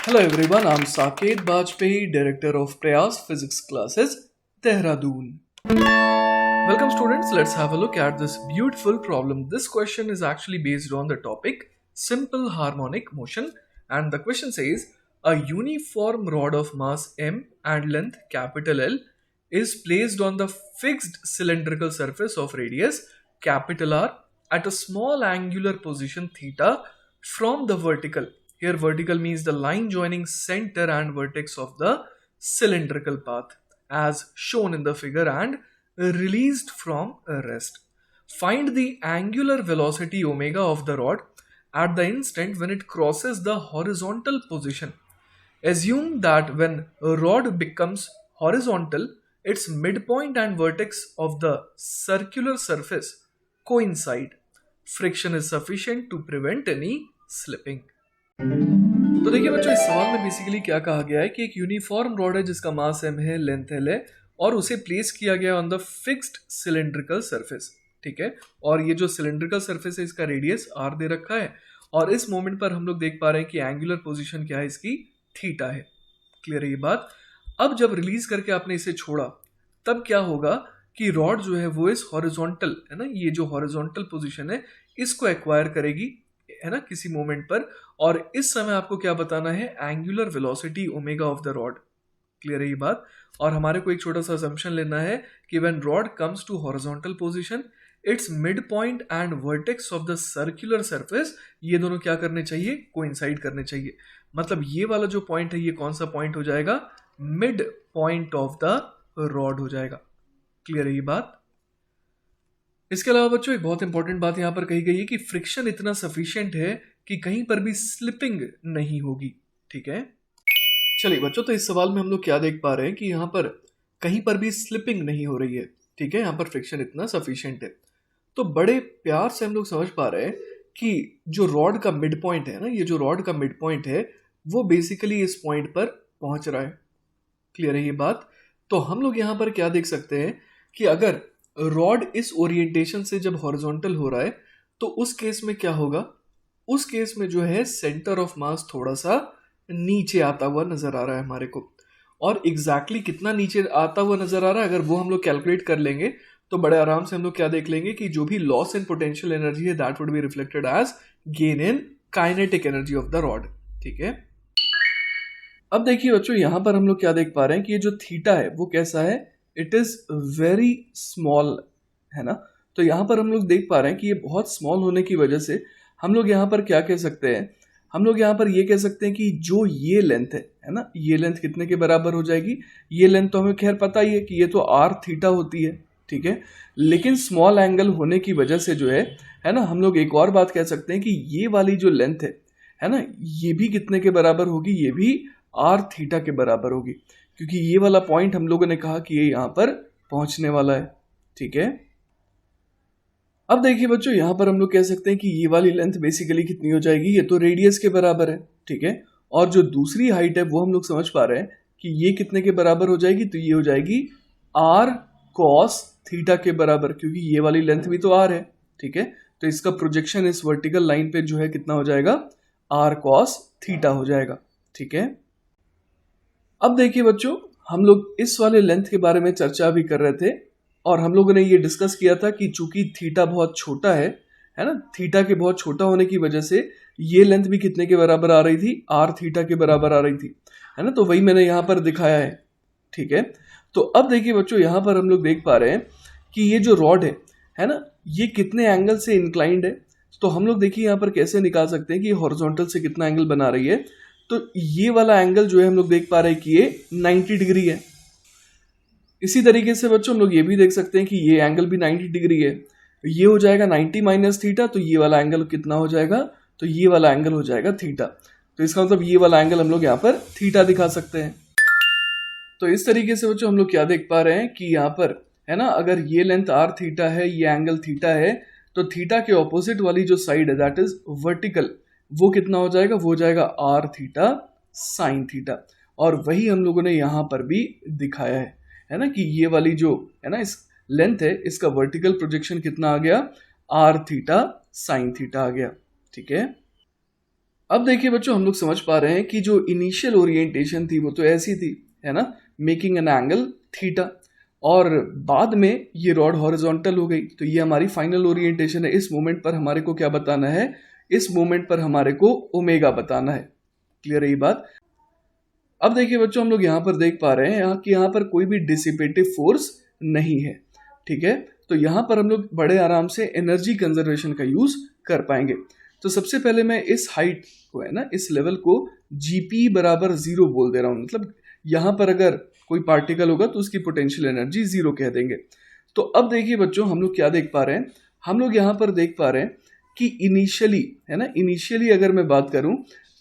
Hello everyone, I'm Saket Bajpayee, Director of Prayas Physics Classes, Dehradun. Welcome students, let's have a look at this beautiful problem. This question is actually based on the topic simple harmonic motion, and the question says a uniform rod of mass m and length capital L is placed on the fixed cylindrical surface of radius capital R at a small angular position theta from the vertical. Here vertical means the line joining center and vertex of the cylindrical path as shown in the figure and released from a rest. Find the angular velocity omega of the rod at the instant when it crosses the horizontal position. Assume that when a rod becomes horizontal, its midpoint and vertex of the circular surface coincide. Friction is sufficient to prevent any slipping. तो देखिए बच्चों, इस सवाल में basically क्या कहा गया है कि एक यूनिफॉर्म रॉड है जिसका मास m है, लेंथ l है और उसे प्लेस किया गया on the fixed cylindrical surface. ठीक है, और ये जो सिलेंड्रिकल सरफेस है इसका रेडियस r दे रखा है और इस मोमेंट पर हम लोग देख पा रहे हैं कि एंगुलर पोजीशन क्या है, इसकी थीटा है। क्लियर है ये बात। अब जब रिलीज करके आपने इसे छोड़ा तब क्या होगा कि रॉड जो है वो इस हॉरिजॉन्टल है ना, ये जो हॉरिजॉन्टल पोजीशन है इसको एक्वायर करेगी है ना किसी मोमेंट पर, और इस समय आपको क्या बताना है, angular velocity omega of the rod. Clear है ये बात। और हमारे को एक छोटा सा असम्पशन लेना है कि when rod comes to horizontal position its mid point and vertex of the circular surface, ये दोनों क्या करने चाहिए, कोइंसाइड करने चाहिए। मतलब ये वाला जो पॉइंट है ये कौन सा पॉइंट हो जाएगा, mid point of the rod हो जाएगा। क्लियर है ये बात। इसके अलावा बच्चों एक बहुत इंपॉर्टेंट बात यहां पर कही गई है कि फ्रिक्शन इतना सफिशिएंट है कि कहीं पर भी स्लिपिंग नहीं होगी। ठीक है, चलिए बच्चों, तो इस सवाल में हम लोग क्या देख पा रहे हैं कि यहाँ पर कहीं पर भी स्लिपिंग नहीं हो रही है। ठीक है, यहाँ पर फ्रिक्शन इतना सफिशिएंट है। तो बड़े प्यार से हम लोग समझ पा रहे हैं कि जो रॉड का मिड पॉइंट है ना, ये जो रॉड का मिड पॉइंट है वो बेसिकली इस पॉइंट पर पहुंच रहा है। क्लियर है ये बात। तो हम लोग यहाँ पर क्या देख सकते हैं कि अगर रॉड इस ओरिएंटेशन से जब हॉरिजॉन्टल हो रहा है तो उस केस में क्या होगा, उस केस में जो है सेंटर ऑफ मास थोड़ा सा नीचे आता हुआ नजर आ रहा है हमारे को। और एग्जैक्टली कितना नीचे आता हुआ नजर आ रहा है अगर वो हम लोग कैलकुलेट कर लेंगे तो बड़े आराम से हम लोग क्या देख लेंगे कि जो भी लॉस इन पोटेंशियल एनर्जी है that would be reflected as gain in kinetic energy of the rod. ठीक है, अब देखिए बच्चों, यहां पर हम लोग क्या देख पा रहे हैं कि ये जो थीटा है वो कैसा है, इट इज वेरी स्मॉल है ना। तो यहां पर हम लोग देख पा रहे हैं कि ये बहुत स्मॉल होने की वजह से हम लोग यहां पर क्या कह सकते हैं, हम लोग यहां पर ये कह सकते हैं कि जो ये लेंथ है ना, ये लेंथ कितने के बराबर हो जाएगी, ये लेंथ तो हमें खैर पता ही है कि ये तो आर थीटा होती है। ठीक है, लेकिन स्मॉल एंगल होने की वजह से जो है ना, हम लोग एक और बात कह सकते हैं कि ये वाली जो लेंथ है ना, ये भी कितने के बराबर होगी, ये भी आर थीटा के बराबर होगी, क्योंकि ये वाला पॉइंट हम लोगों ने कहा कि ये यहां पर पहुंचने वाला है। ठीक है, अब देखिए बच्चों, यहां पर हम लोग कह सकते हैं कि ये वाली लेंथ बेसिकली कितनी हो जाएगी, ये तो रेडियस के बराबर है। ठीक है, और जो दूसरी हाइट है वो हम लोग समझ पा रहे हैं कि ये कितने के बराबर हो जाएगी, तो ये हो जाएगी आर कॉस थीटा के बराबर, क्योंकि ये वाली लेंथ भी तो आर है। ठीक है, तो इसका प्रोजेक्शन इस वर्टिकल लाइन पे जो है कितना हो जाएगा, आर कॉस थीटा हो जाएगा। ठीक है, अब देखिए बच्चों, हम लोग इस वाले लेंथ के बारे में चर्चा भी कर रहे थे और हम लोगों ने ये डिस्कस किया था कि चूंकि थीटा बहुत छोटा है ना, थीटा के बहुत छोटा होने की वजह से ये लेंथ भी कितने के बराबर आ रही थी, आर थीटा के बराबर आ रही थी, है ना। तो वही मैंने यहाँ पर दिखाया है। ठीक है, तो अब देखिए बच्चों, यहाँ पर हम लोग देख पा रहे हैं कि ये जो रॉड है ना, ये कितने एंगल से इंक्लाइंड है। तो हम लोग देखिए यहाँ पर कैसे निकाल सकते हैं कि हॉरिजॉन्टल से कितना एंगल बना रही है। तो ये वाला एंगल जो है हम लोग देख पा रहे हैं कि ये 90 डिग्री है। इसी तरीके से बच्चों हम लोग ये भी देख सकते हैं कि ये एंगल भी 90 डिग्री है। ये हो जाएगा 90 माइनस थीटा, तो ये वाला एंगल कितना हो जाएगा, तो ये वाला एंगल हो जाएगा थीटा। तो इसका मतलब ये वाला एंगल हम लोग यहाँ पर थीटा दिखा सकते हैं। तो इस तरीके से बच्चों हम लोग क्या देख पा रहे हैं कि यहाँ पर है ना, अगर ये लेंथ आर थीटा है, ये एंगल थीटा है, तो थीटा के ऑपोजिट वाली जो साइड है दैट इज वर्टिकल, वो कितना हो जाएगा, वो हो जाएगा आर थीटा साइन थीटा। और वही हम लोगों ने यहाँ पर भी दिखाया है ना, कि ये वाली जो है ना इस लेंथ है, इसका वर्टिकल प्रोजेक्शन कितना आ गया, आर थीटा साइन थीटा आ गया। ठीक है, अब देखिए बच्चों, हम लोग समझ पा रहे हैं कि जो इनिशियल ओरिएंटेशन थी वो तो ऐसी थी, है ना, मेकिंग एन एंगल थीटा, और बाद में ये रॉड हॉरिजॉन्टल हो गई, तो ये हमारी फाइनल ओरिएंटेशन है। इस मोमेंट पर हमारे को क्या बताना है, इस मोमेंट पर हमारे को ओमेगा बताना है। क्लियर है ये बात? अब देखिए बच्चों, हम लोग यहाँ पर देख पा रहे हैं कि यहाँ पर कोई भी डिसिपेटिव फोर्स नहीं है, ठीक है। तो यहाँ पर हम लोग बड़े आराम से एनर्जी कंजर्वेशन का यूज कर पाएंगे। तो सबसे पहले मैं इस हाइट को, है ना, इस लेवल को जीपी बराबर 0 बोल दे रहा हूँ। मतलब यहाँ पर अगर कोई पार्टिकल होगा तो उसकी पोटेंशियल एनर्जी 0 कह देंगे। तो अब देखिए बच्चों, हम लोग क्या देख पा रहे हैं, हम लोग यहाँ पर देख पा रहे हैं कि इनिशियली, है ना, इनिशियली अगर मैं बात करूं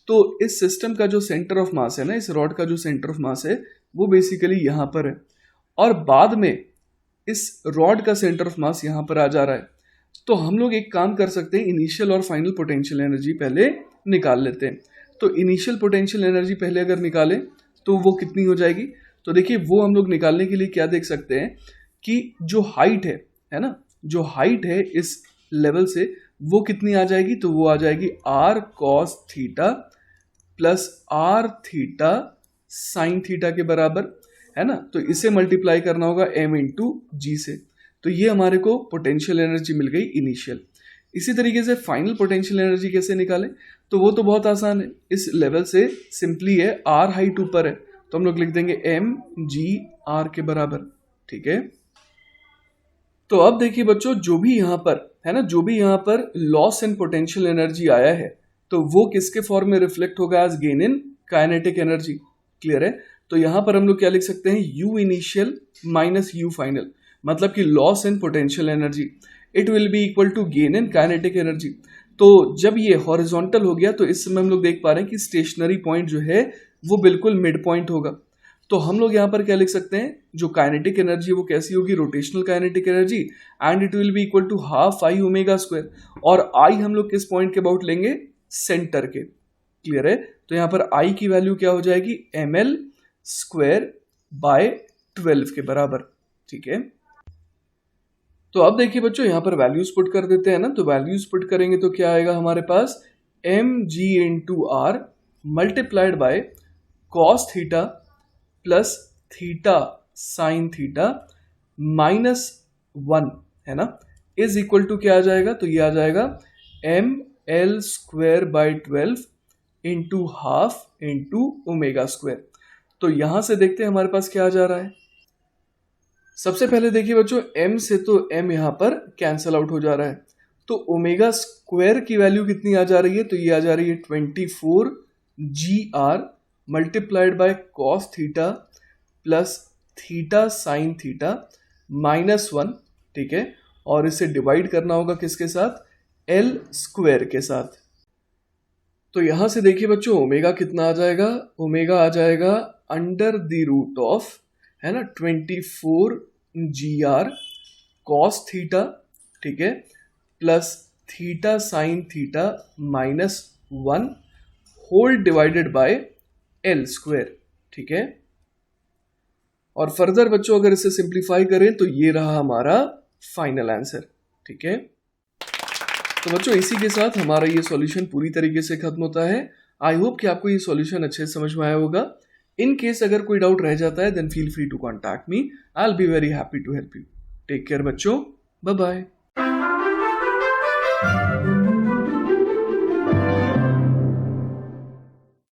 तो इस सिस्टम का जो सेंटर ऑफ मास है ना, इस रॉड का जो सेंटर ऑफ मास है वो बेसिकली यहाँ पर है, और बाद में इस रॉड का सेंटर ऑफ मास यहाँ पर आ जा रहा है। तो हम लोग एक काम कर सकते हैं, इनिशियल और फाइनल पोटेंशियल एनर्जी पहले निकाल लेते हैं। तो इनिशियल पोटेंशियल एनर्जी पहले अगर निकालें तो वो कितनी हो जाएगी, तो देखिए वो हम लोग निकालने के लिए क्या देख सकते हैं कि जो हाइट है ना, जो हाइट है इस लेवल से वो कितनी आ जाएगी, तो वो आ जाएगी r cos theta plus r theta sine theta के बराबर, है ना। तो इसे मल्टीप्लाई करना होगा m इंटू जी से, तो ये हमारे को पोटेंशियल एनर्जी मिल गई इनिशियल। इसी तरीके से फाइनल पोटेंशियल एनर्जी कैसे निकालें, तो वो तो बहुत आसान है, इस लेवल से सिंपली है, r हाइट ऊपर है तो हम लोग लिख देंगे m g r के बराबर, ठीक है। तो अब देखिए बच्चों, जो भी यहाँ पर, है ना, जो भी यहाँ पर लॉस इन पोटेंशियल एनर्जी आया है तो वो किसके फॉर्म में रिफ्लेक्ट होगा, as gain in kinetic energy. Clear है? तो यहाँ पर हम लोग क्या लिख सकते हैं, u initial minus u final, मतलब कि loss in potential energy it will be equal to gain in kinetic energy. तो जब ये हॉरिजॉन्टल हो गया तो इस समय हम लोग देख पा रहे हैं कि स्टेशनरी पॉइंट जो है वो बिल्कुल मिड पॉइंट होगा। तो हम लोग यहाँ पर क्या लिख सकते हैं, जो काइनेटिक एनर्जी वो कैसी होगी, rotational kinetic energy, and it will be equal to half I omega square, और आई हम लोग किस पॉइंट के अबाउट लेंगे, सेंटर के। क्लियर है? तो यहाँ पर आई की वैल्यू क्या हो जाएगी, ml स्क्वायर बाय 12 के बराबर, ठीक है। तो अब देखिए बच्चों, यहाँ पर वैल्यूज पुट कर देते हैं ना, तो वैल्यूज पुट करेंगे तो क्या आएगा हमारे पास, mg into R multiplied by cos theta plus theta sine theta minus 1, है ना, इज इक्वल टू क्या आ जाएगा, तो ये आ जाएगा M L square by 12 into half into omega square. तो यहां से देखते हैं हमारे पास क्या आ जा रहा है। सबसे पहले देखिए बच्चों, m से तो m यहां पर कैंसल आउट हो जा रहा है, तो ओमेगा स्क्वायर की वैल्यू कितनी आ जा रही है, तो ये आ जा रही है 24 GR multiplied by cos theta plus theta sine theta minus 1, ठीक है। और इसे डिवाइड करना होगा किसके साथ, L स्क्वायर के साथ। तो यहां से देखिए बच्चों, ओमेगा कितना आ जाएगा, ओमेगा आ जाएगा अंडर द रूट ऑफ, है ना, 24 GR कॉस थीटा, ठीक है, plus theta sine theta minus 1 whole divided by L square, ठीक है। और फर्दर बच्चों अगर इसे सिंप्लीफाई करें तो ये रहा हमारा फाइनल आंसर, ठीक है। तो बच्चों इसी के साथ हमारा ये सॉल्यूशन पूरी तरीके से खत्म होता है। आई होप कि आपको ये सॉल्यूशन अच्छे से समझ में आया होगा। इन केस अगर कोई डाउट रह जाता है then feel free to contact me, I will be very happy to help you. Take care बच्चों, बाय बाय।